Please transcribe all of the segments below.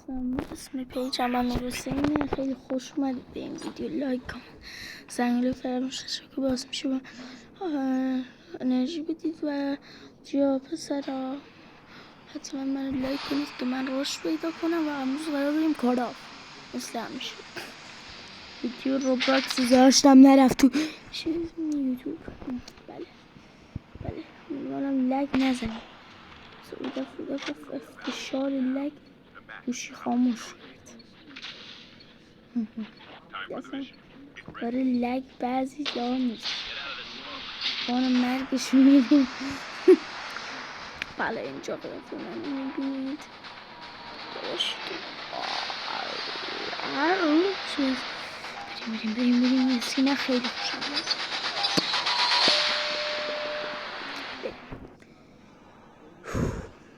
هستم. اسم پیجم امیر حسینه. خیلی خوش اومدید به این ویدیو. لایک کن زنگوله فراموش که باز میشه با انرژی بدید و جا پسرا حتما من لایک کنید که من رشد پیدا کنم و امروز قرار بریم کارا مثل همیشه. ویدیو روبلاکس داشتم نرفت تو چیز یوتیوب. بله منم لگ نزنیم. دفعه فشار لگ گوشی خاموش شد. برای لگ بعضی جا نیست بانم مرگش میدیم. بله اینجا قرفه من میبینید بریم سینه خیلی خوشم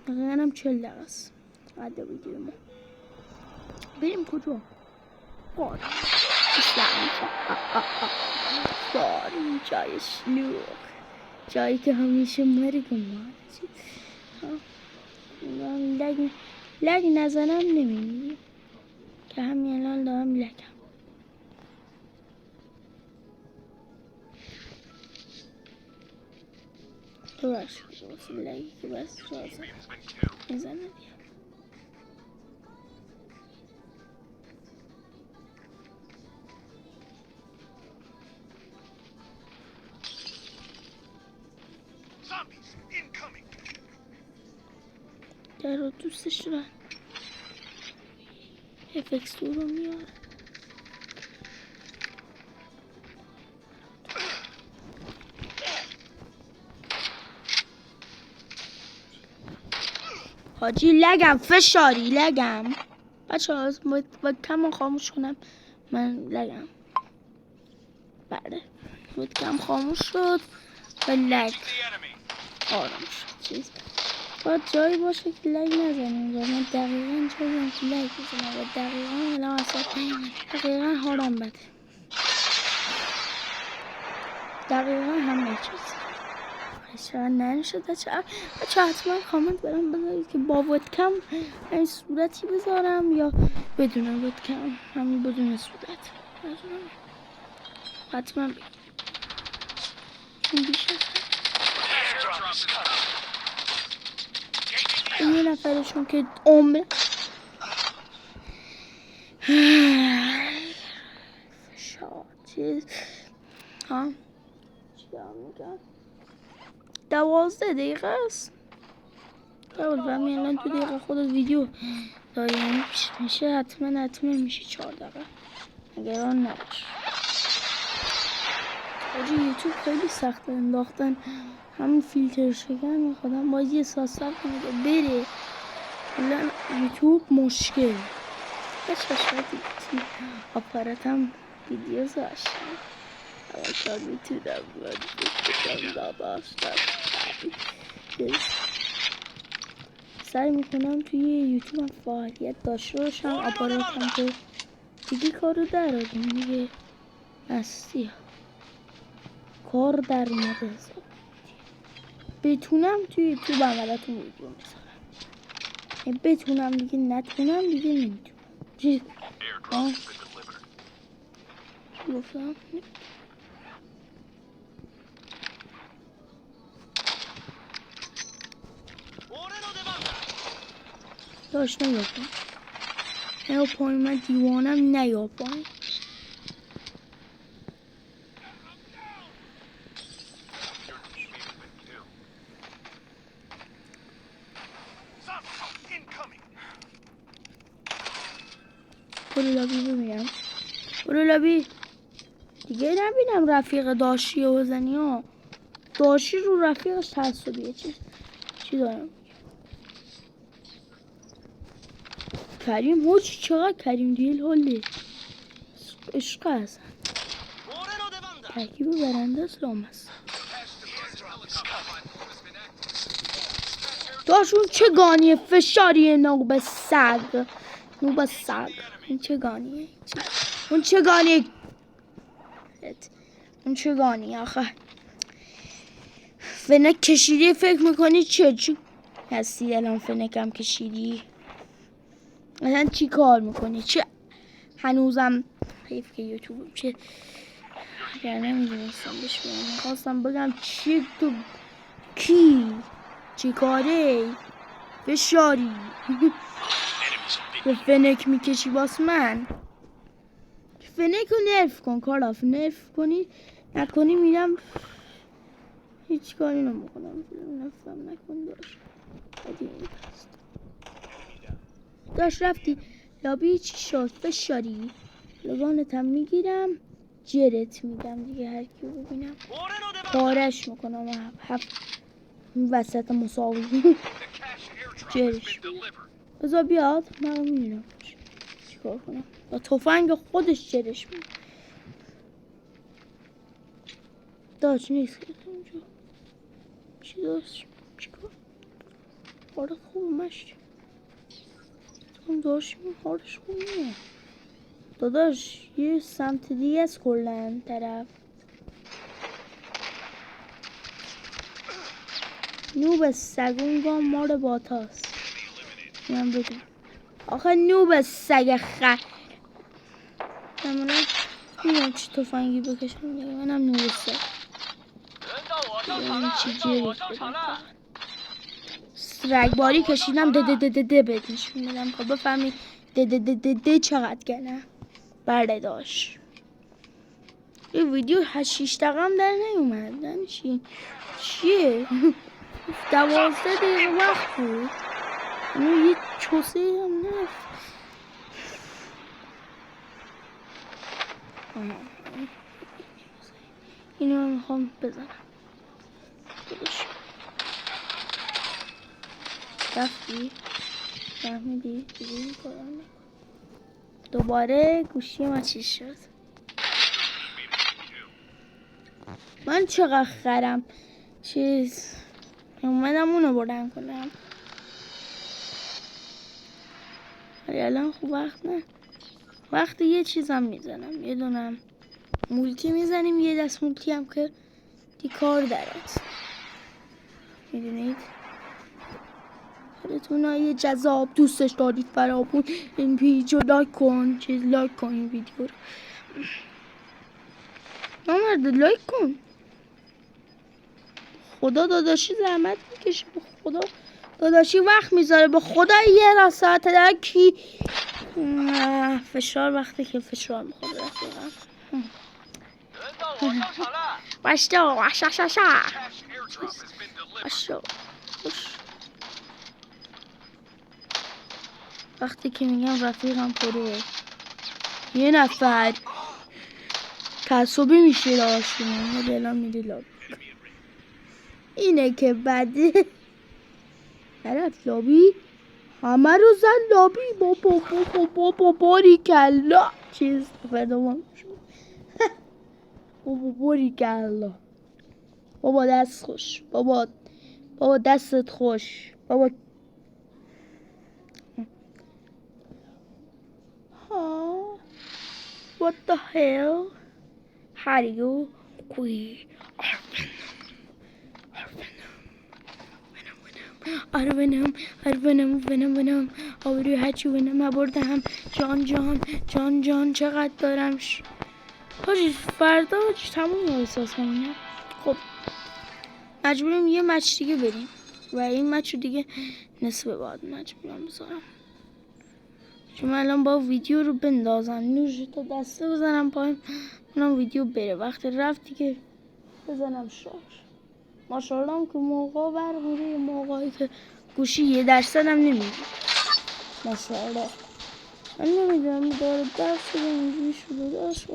دقیقا 40 دقیقه است عده ویدیو ما. بریم کجا؟ بار بار جای شلوغ، جایی که همیشه مرگ ما لگ نزنم نمی‌بینی که همین الان دارم لگم. تو باش لگی که بس رازم نزنه دیگه. در رو دوستش دارن افکس رو میاره. حاجی لگم فشاری لگم بچه ها با کم خاموش کنم من لگم. بله بود کم خاموش شد و لگ آرام شد. چیز باید جایی باشه که لگ نزنیم و من دقیقا جایی که لگ بزنم و دقیقا الان اصلا دقیقا حالم بده. دقیقا همه چیز شاید ننشده. بچه حتما کامنت برام بذارید که با وبکم این صورتی بذارم یا بدون وبکم همین بدون صورت حتما این یه نفرشون که عمر فشار چیز ها چی میگم 12 دقیقه است. و می الان 2 دقیقه خود ویدیو داریم میشه حتما میشه 4 دقیقه اگر آن نباشه. آجی یوتیوب خیلی سخته انداختن همین فیلتر شکن خودم باید یه ساعت صبر کنه که بره. الان یوتیوب مشکل بچه شاید آپاراتم ویدیو زاشتم اما کار میتونم سعی میکنم توی یوتیوب هم فعالیت داشته باشم. آپاراتم که دیگه کارو در آدیم دیگه مستی کار در اومده بتونم توی یوتیوب عملتون ویدیو میذارم. بتونم دیگه نتونم دیگه نمیتونم. چی گفتم؟ داشت نیا پایین من دیوانم نیا پایین. برو لابی ببینم برو لابی دیگه نبینم رفیق داشی و بزنی ها. داشی رو رفیقش تعصبیه چی دارم کریم هوچی چقدر کریم دیل هلی عشق هستن ترکیب برنده اسلام هست. داشون چه گانیه فشاریه نوب سگ این چه گانیه اون چه گانیه آخه فنک کشیدی فکر میکنی چه هستی الان فنکم کشیدی مثلا چی کار میکنی؟ چه هنوزم حیف که یوتیوب چه اگر نمیدونستم بهش بگم. میخواستم بگم چی تو کی چی کاره فشاری به فنک میکشی باس من فنک رو نرف کن کاراف نرف کنی نکنی میرم هیچ کاری نمیکنم نفهم نکن داشت رفتی لابی چی شد فشاری لگانتم میگیرم جرت میدم دیگه هر کیو ببینم پارش میکنم هفت وسط مساوی جرش بذار بیاد من میدونم چیکار کنم با تفنگ خودش جرش میدم داشت نیست اونجا چی داشت چیکار حالت خوب مشت اون داشت حالش خوب نیه داداش یه سمت دیگه از کلن طرف نوب سگون گام مار باتاست من بدون آخه نوب سگ خر نمونه میدونم چی تفنگی بکشم دیگه منم نوب سگ این چی جیری رگباری کشیدم ده بهت نشون میدم تا بفهمی ده چقدر گنه برده داشت این ویدیو 8 دقیقه هم در نیومد یعنی چیه 12 دقیقه وقت بود یه چوسه هم نرفت اینو هم میخوام بزنم رفتی فهمیدی دیگه این کارم دوباره گوشی ما چی شد من چقدر خرم چیز اومدم اونو بردن کنم ولی الان خوب وقت نه وقتی یه چیزم میزنم یه دونم مولتی میزنیم یه دست مولتی هم که دی کار دارد میدونید خودتون یه جذاب دوستش دارید فرامون این ویدیو لایک کن چیز لایک کن این ویدیو رو نامرد لایک کن خدا داداشی زحمت میکشه به خدا داداشی وقت میذاره به خدا یه را ساعت در کی فشار وقتی که فشار میخواد رفیقم باشتا واشاشاشا باشتا وقتی که میگم رفیقم پروه یه نفر تعصبی میشه داشتیم ولی الان میری لابی اینه که بده طرف لابی همه رو زن لابی بابا باریکلا چیز فردوان بابا باریکلا بابا دست خوش بابا دستت خوش بابا what the hell how do you we venom آوری هرچی ونم نبردم جان چقدر دارم حاجی فردا تموم احساس کنیم خب مجبوریم یه مچ دیگه بریم و این مچ دیگه نصف بعد مجبورم بذارم چون الان با ویدیو رو بندازم نوش تا دسته بزنم پایین اونم ویدیو بره وقتی رفت دیگه بزنم شارژ ماشاءالله که موقع برمیره موقعی که گوشی 1% هم نمیده ماشاءالله من نمیدونم داره درس شده اینجوری شده داشت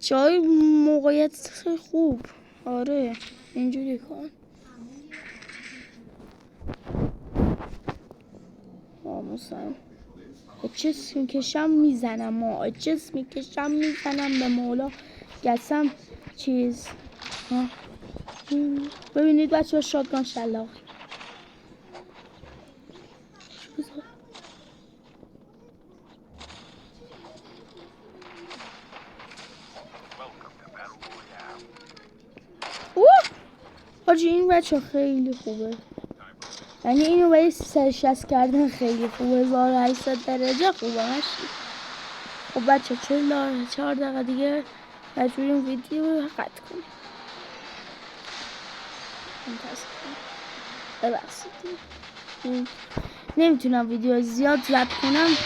جای موقعیت خوب آره اینجوری کن آموزم جسم میکشم میزنم جسم میکشم میزنم به مولا گسم چیز ببینید بچه ها شاتگان شلاق حاجی این بچه خیلی خوبه یعنی اینو برای 360 کردن خیلی خوبه. 1800 درجه خوبه. خب بچه 4 دقیقه دیگه مجبوریم ویدیو رو قطع کنیم. ببخشید نمیتونم ویدیو زیاد ضبط کنم.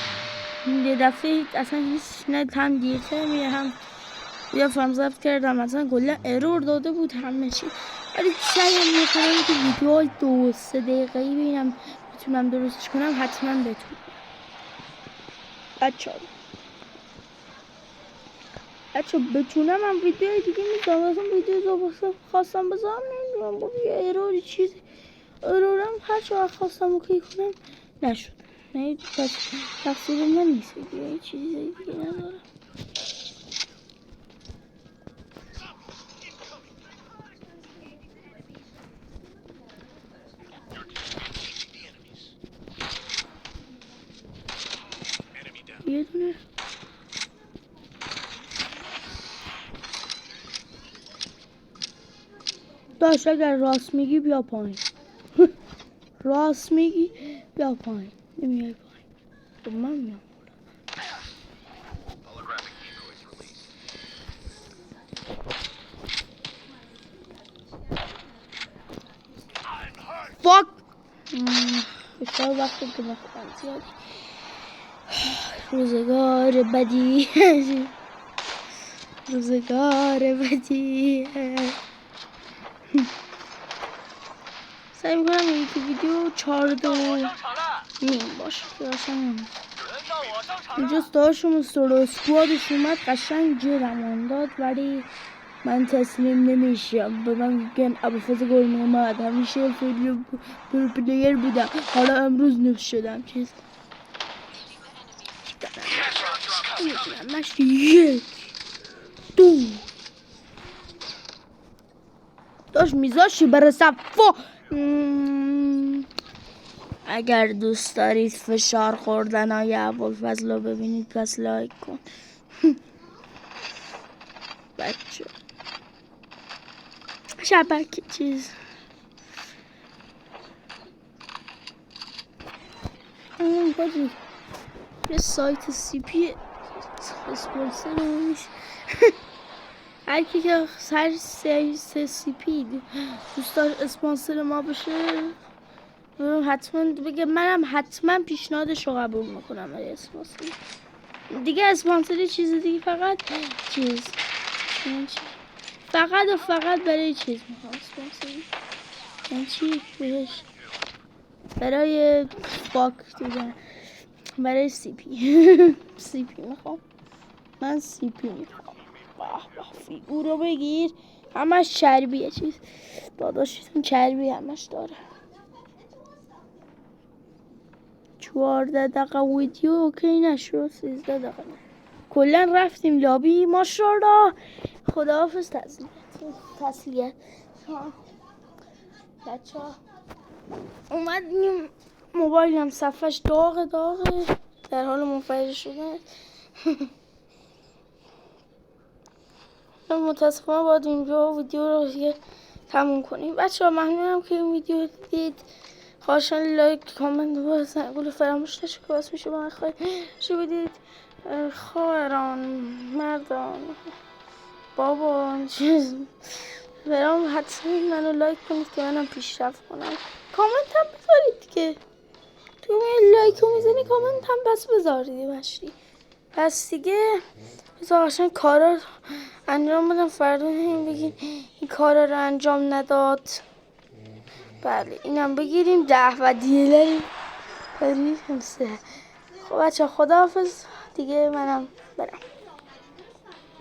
یه دفعه اصلا هیچ نه هم دیرتر میره هم یه فرم ضبط کردم اصلا کلا ارور داده بود همه چی. ولی سعیم میکنم که ویدیو 2-3 دقیقه‌ای ببینم میتونم درستش کنم. حتما بتونم بچه بتونم هم ویدیو دیگه میذارم. اصلا ویدیو خواستم بذارم نمیدونم با یه اروری چیزی ارورم هر چقدر خواستم اوکی کنم نشد. نه پس تقصیر من نیست. یه چیزی دیگه ندارم. یه دونه داشت اگر راست میگی بیا پایین. راست میگی بیا پایین. نمیای پایین. خب من میام. فاک بسیار وقتی که نخواهم زیادی روزگار بدی روزگار بدی. سعی میکنم یکی ویدیو 4:30 باشه که اصلا اینجا ستارشون سولو اسکوادش اومد قشنگ جرمون داد ولی من تسلیم نمیشم. به من میگن ابوالفضل گل محمد همیشه فیلم پلیر بودم حالا امروز نوش شدم. چیز میتونم مشتی 1 2 داشت میذاشی بره صفا. اگر دوست دارید فشار خوردن های ابوالفضل رو ببینید پس لایک کن. بچه شبکه چیز باید یه سایت سی پی اسپانسر میشه. هر کی که سر سی پی دوست داره اسپانسر ما بشه حتما بگه منم حتما پیشنهادش رو قبول میکنم. برای اسپانسر دیگه اسپانسری چیز دیگه فقط چیز فقط برای چیز میخوام اسپانسری یعنی چی بهش برای فاک دیگه برای سی پی سی پی میخوام. من سی پی میخوام. فیگور رو بگیر همش چربیه چیز داداشتون چربی همش داره. 14 دقیقه ویدیو اوکی نشد. 13 دقیقه کلا رفتیم لابی. ماشاءالله خداحافظ. تسلیت بچه ها اومدیم موبایلم صفحش داغه در حال منفجر شدن. متاسفانه باید اینجا ویدیو رو دیگه تموم کنیم. بچه ها ممنونم که این ویدیو دید. خواهشان لایک کامنت و زنگوله فراموش نشه که باعث میشه من خواهش بدید. خواهران مردان بابا چیز برام حتما منو لایک کنید که منم پیشرفت کنم. کامنت هم بذارید که تو لایک رو میزنی کامنت هم پس بذارید باشی. پس دیگه بذار قشنگ کارا انجام بدم. فردا این بگین این کارا رو انجام نداد. بله اینم بگیریم 10 و دیلر بریم. خب بچه خداحافظ دیگه منم برم.